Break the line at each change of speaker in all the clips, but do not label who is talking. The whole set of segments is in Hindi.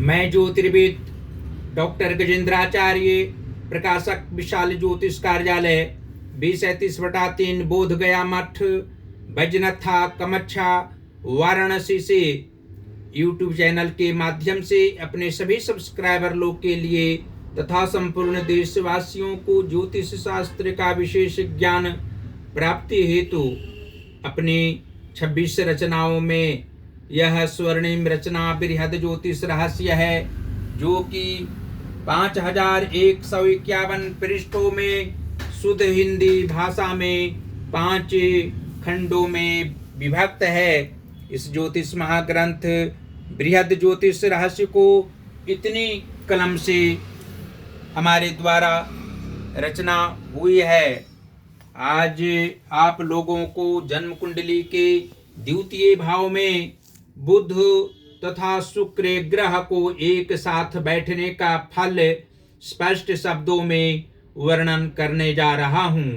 मैं ज्योतिर्विद डॉक्टर गजेंद्राचार्य, प्रकाशक विशाल ज्योतिष कार्यालय 2037/3 बोध गया मठ, बैजनाथा कमच्छा, वाराणसी से यूट्यूब चैनल के माध्यम से अपने सभी सब्सक्राइबर लोग के लिए तथा संपूर्ण देशवासियों को ज्योतिष शास्त्र का विशेष ज्ञान प्राप्ति हेतु अपनी 26 रचनाओं में यह स्वर्णिम रचना बृहद ज्योतिष रहस्य है, जो कि 5151 पृष्ठों में शुद्ध हिंदी भाषा में 5 खंडों में विभक्त है। इस ज्योतिष महाग्रंथ बृहद ज्योतिष रहस्य को इतनी कलम से हमारे द्वारा रचना हुई है। आज आप लोगों को जन्म कुंडली के द्वितीय भाव में बुध तथा शुक्र ग्रह को एक साथ बैठने का फल स्पष्ट शब्दों में वर्णन करने जा रहा हूँ।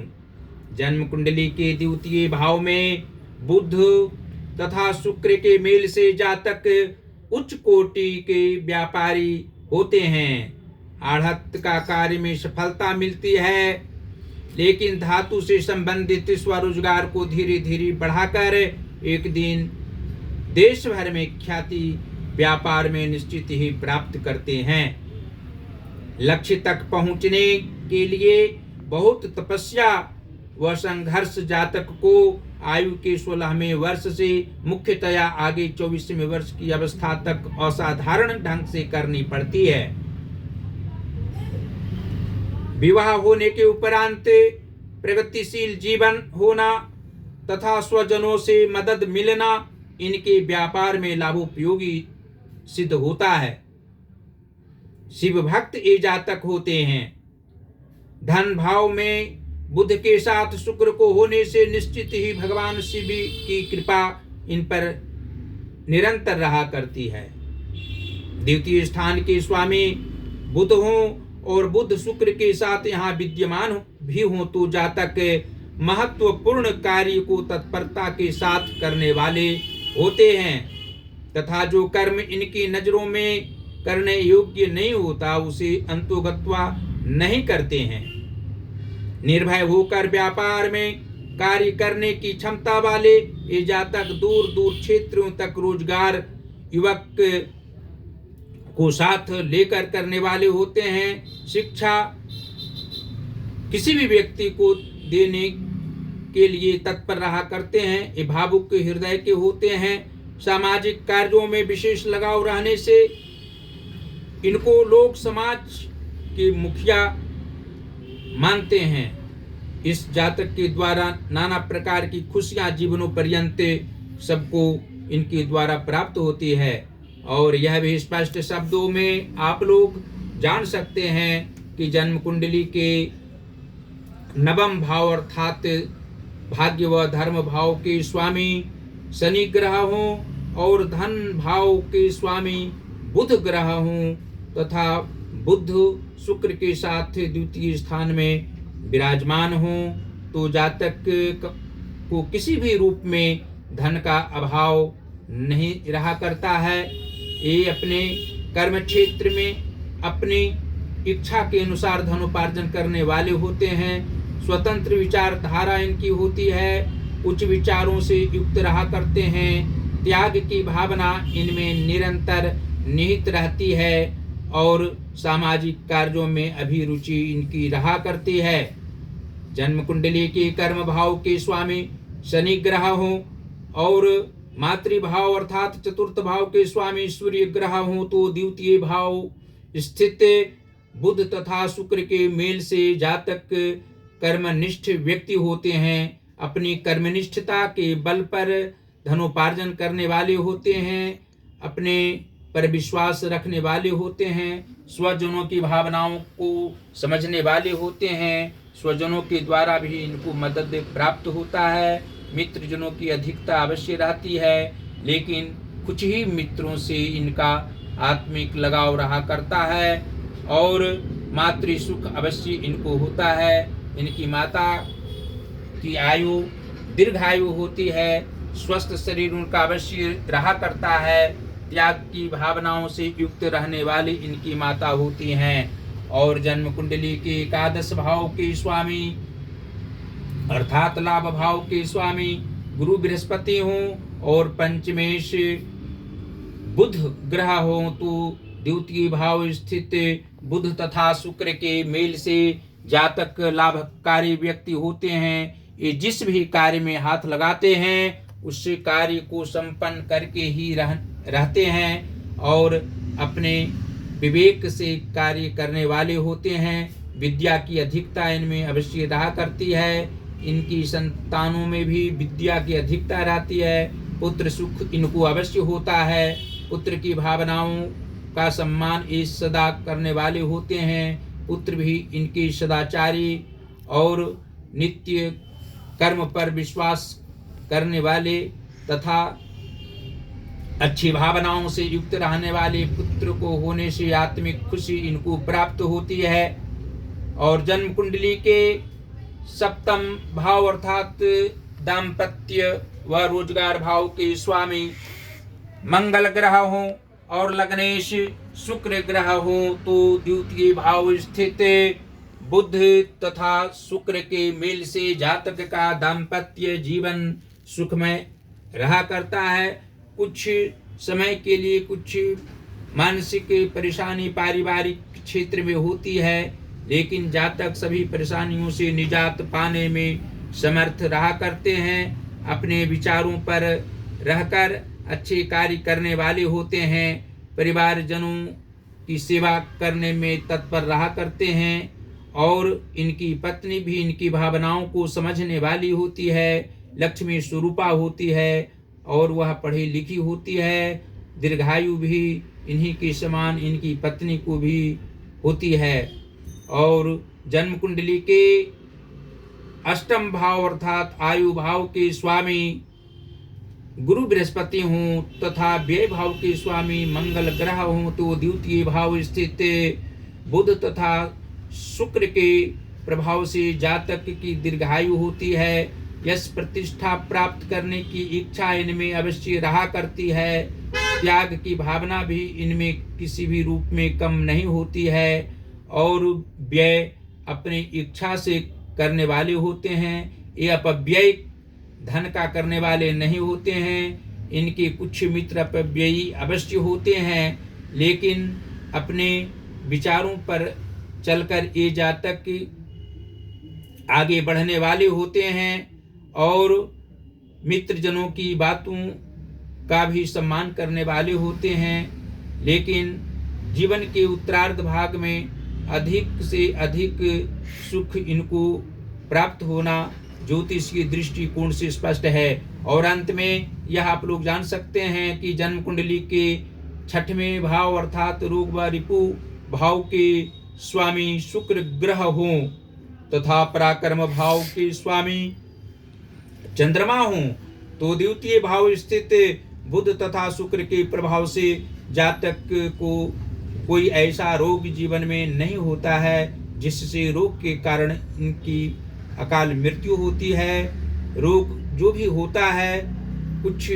जन्म कुंडली के द्वितीय भाव में बुध तथा शुक्र के मेल से जातक उच्च कोटि के व्यापारी होते हैं। आढ़त का कार्य में सफलता मिलती है, लेकिन धातु से संबंधित स्वरोजगार को धीरे धीरे बढ़ाकर एक दिन देश भर में ख्याति व्यापार में निश्चित ही प्राप्त करते हैं। लक्ष्य तक पहुंचने के लिए बहुत तपस्या व संघर्ष जातक को आयु के 16वें वर्ष से मुख्यतया आगे 24वें वर्ष की अवस्था तक असाधारण ढंग से करनी पड़ती है। विवाह होने के उपरांत प्रगतिशील जीवन होना तथा स्वजनों से मदद मिलना इनके व्यापार में लाभोपयोगी सिद्ध होता है। शिव भक्त ये जातक होते हैं। धन भाव में बुध के साथ शुक्र को होने से निश्चित ही भगवान शिव की कृपा इन पर निरंतर रहा करती है। द्वितीय स्थान के स्वामी बुध हों और बुध शुक्र के साथ यहाँ विद्यमान भी हों तो जातक महत्वपूर्ण कार्य को तत्परता के साथ करने वाले होते हैं तथा जो कर्म इनकी नजरों में करने योग्य नहीं होता उसे अंतोगत्वा नहीं करते हैं। निर्भय होकर व्यापार में कार्य करने की क्षमता वाले ये जातक दूर दूर क्षेत्रों तक रोजगार युवक को साथ लेकर करने वाले होते हैं। शिक्षा किसी भी व्यक्ति को देने के लिए तत्पर रहा करते हैं। ये भावुक हृदय के होते हैं। सामाजिक कार्यों में विशेष लगाव रहने से इनको लोग समाज के मुखिया मानते हैं। इस जातक के द्वारा नाना प्रकार की खुशियां जीवनों पर्यंत सबको इनके द्वारा प्राप्त होती है और यह भी स्पष्ट शब्दों में आप लोग जान सकते हैं कि जन्म कुंडली के नवम भाव अर्थात भाग्य व धर्म भाव के स्वामी शनि ग्रह हों और धन भाव के स्वामी बुध ग्रह हों तथा बुध शुक्र के साथ द्वितीय स्थान में विराजमान हों तो जातक को किसी भी रूप में धन का अभाव नहीं रहा करता है। ये अपने कर्म क्षेत्र में अपनी इच्छा के अनुसार धनोपार्जन करने वाले होते हैं। स्वतंत्र विचारधारा इनकी होती है। उच्च विचारों से युक्त रहा करते हैं। त्याग की भावना इनमें निरंतर निहित रहती है और सामाजिक कार्यों में अभिरुचि इनकी रहा करती है। जन्म कुंडली के कर्म भाव के स्वामी शनि ग्रह हों और मातृभाव अर्थात चतुर्थ भाव के स्वामी सूर्य ग्रह हों तो द्वितीय भाव स्थित बुध तथा शुक्र के मेल से जातक कर्मनिष्ठ व्यक्ति होते हैं। अपनी कर्मनिष्ठता के बल पर धनोपार्जन करने वाले होते हैं। अपने पर विश्वास रखने वाले होते हैं। स्वजनों की भावनाओं को समझने वाले होते हैं। स्वजनों के द्वारा भी इनको मदद प्राप्त होता है। मित्रजनों की अधिकता अवश्य रहती है, लेकिन कुछ ही मित्रों से इनका आत्मिक लगाव रहा करता है और मातृ सुख अवश्य इनको होता है। इनकी माता की आयु दीर्घायु होती है। स्वस्थ शरीर उनका अवश्य रहा करता है। त्याग की भावनाओं से युक्त रहने वाली इनकी माता होती हैं। और जन्म कुंडली के एकादश भाव के स्वामी अर्थात लाभ भाव के स्वामी गुरु बृहस्पति हों और पंचमेश बुध ग्रह हो तो द्वितीय भाव स्थित बुध तथा शुक्र के मेल से जातक लाभकारी व्यक्ति होते हैं। ये जिस भी कार्य में हाथ लगाते हैं उस कार्य को संपन्न करके ही रहते हैं और अपने विवेक से कार्य करने वाले होते हैं। विद्या की अधिकता इनमें अवश्य रहा करती है। इनकी संतानों में भी विद्या की अधिकता रहती है। पुत्र सुख इनको अवश्य होता है। पुत्र की भावनाओं का सम्मान ये सदा करने वाले होते हैं। पुत्र भी इनके सदाचारी और नित्य कर्म पर विश्वास करने वाले तथा अच्छी भावनाओं से युक्त रहने वाले पुत्र को होने से आत्मिक खुशी इनको प्राप्त होती है। और जन्म कुंडली के सप्तम भाव अर्थात दाम्पत्य व रोजगार भाव के स्वामी मंगल ग्रह हो और लग्नेश शुक्र ग्रह हो तो द्वितीय भाव स्थित बुध तथा शुक्र के मेल से जातक का दाम्पत्य जीवन सुखमय रहा करता है। कुछ समय के लिए कुछ मानसिक परेशानी पारिवारिक क्षेत्र में होती है, लेकिन जातक सभी परेशानियों से निजात पाने में समर्थ रहा करते हैं। अपने विचारों पर रहकर अच्छे कार्य करने वाले होते हैं। परिवारजनों की सेवा करने में तत्पर रहा करते हैं और इनकी पत्नी भी इनकी भावनाओं को समझने वाली होती है। लक्ष्मी स्वरूपा होती है और वह पढ़ी लिखी होती है। दीर्घायु भी इन्हीं के समान इनकी पत्नी को भी होती है। और जन्म कुंडली के अष्टम भाव अर्थात आयु भाव के स्वामी गुरु बृहस्पति हों तथा व्यय भाव के स्वामी मंगल ग्रह हों तो द्वितीय भाव स्थित बुध तथा शुक्र के प्रभाव से जातक की दीर्घायु होती है। यश प्रतिष्ठा प्राप्त करने की इच्छा इनमें अवश्य रहा करती है। त्याग की भावना भी इनमें किसी भी रूप में कम नहीं होती है और व्यय अपनी इच्छा से करने वाले होते हैं। ये अपव्यय धन का करने वाले नहीं होते हैं। इनके कुछ मित्र अपव्ययी अवश्य होते हैं, लेकिन अपने विचारों पर चलकर ये जातक आगे बढ़ने वाले होते हैं और मित्रजनों की बातों का भी सम्मान करने वाले होते हैं। लेकिन जीवन के उत्तरार्ध भाग में अधिक से अधिक सुख इनको प्राप्त होना ज्योतिष की दृष्टिकोण से स्पष्ट है। और अंत में यह आप लोग जान सकते हैं कि जन्म कुंडली के छठवें भाव अर्थात रोग व रिपु भाव के स्वामी शुक्र ग्रह हों तथा पराक्रम भाव के स्वामी चंद्रमा हों तो द्वितीय भाव स्थित बुध तथा शुक्र के प्रभाव से जातक को कोई ऐसा रोग जीवन में नहीं होता है जिससे रोग के कारण इनकी अकाल मृत्यु होती है। रोग जो भी होता है कुछ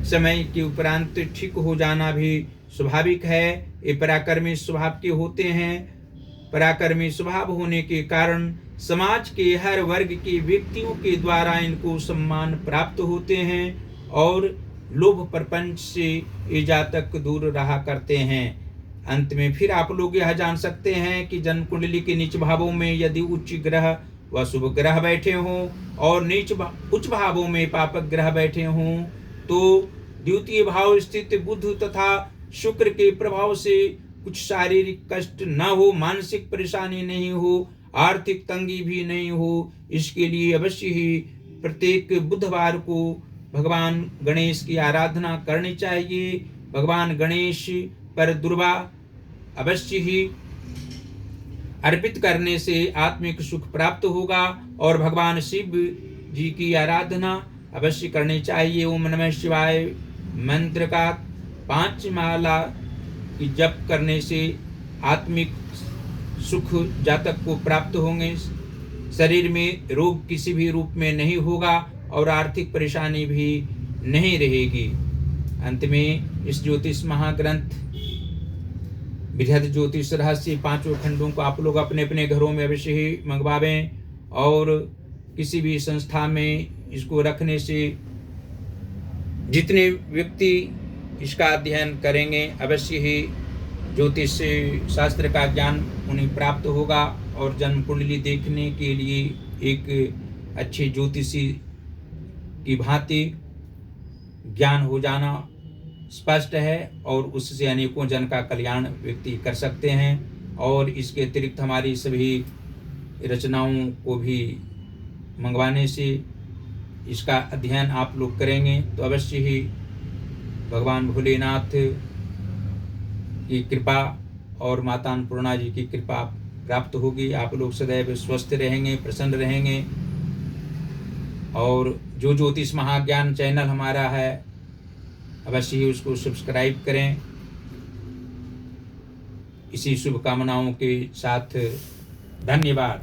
समय के उपरांत ठीक हो जाना भी स्वाभाविक है। ये पराक्रमी स्वभाव के होते हैं। पराक्रमी स्वभाव होने के कारण समाज के हर वर्ग के व्यक्तियों के द्वारा इनको सम्मान प्राप्त होते हैं और लोभ प्रपंच से ये जातक दूर रहा करते हैं। अंत में फिर आप लोग यह जान सकते हैं कि जन्म कुंडली के नीच भावों में यदि उच्च ग्रह व शुभ ग्रह बैठे हों और उच्च भावों में पापक ग्रह बैठे हों तो द्वितीय भाव स्थित बुध तथा शुक्र के प्रभाव से कुछ शारीरिक कष्ट न हो, मानसिक परेशानी नहीं हो, आर्थिक तंगी भी नहीं हो। इसके लिए अवश्य ही प्रत्येक बुधवार को भगवान गणेश की आराधना करनी चाहिए। भगवान गणेश पर दुर्वा अवश्य ही अर्पित करने से आत्मिक सुख प्राप्त होगा और भगवान शिव जी की आराधना अवश्य करनी चाहिए। ओम नमः शिवाय मंत्र का 5 माला की जप करने से आत्मिक सुख जातक को प्राप्त होंगे। शरीर में रोग किसी भी रूप में नहीं होगा और आर्थिक परेशानी भी नहीं रहेगी। अंत में इस ज्योतिष महाग्रंथ बृहद ज्योतिष रहस्य 5 खंडों को आप लोग अपने अपने घरों में अवश्य ही मंगवावें और किसी भी संस्था में इसको रखने से जितने व्यक्ति इसका अध्ययन करेंगे अवश्य ही ज्योतिष शास्त्र का ज्ञान उन्हें प्राप्त होगा और जन्म कुंडली देखने के लिए एक अच्छे ज्योतिषी की भांति ज्ञान हो जाना स्पष्ट है और उससे अनेकों जन का कल्याण व्यक्ति कर सकते हैं। और इसके अतिरिक्त हमारी सभी रचनाओं को भी मंगवाने से इसका अध्ययन आप लोग करेंगे तो अवश्य ही भगवान भोलेनाथ की कृपा और माता अन्नपूर्णा जी की कृपा प्राप्त होगी। आप लोग सदैव स्वस्थ रहेंगे, प्रसन्न रहेंगे। और जो ज्योतिष महाज्ञान चैनल हमारा है अवश्य ही उसको सब्सक्राइब करें। इसी शुभकामनाओं के साथ धन्यवाद।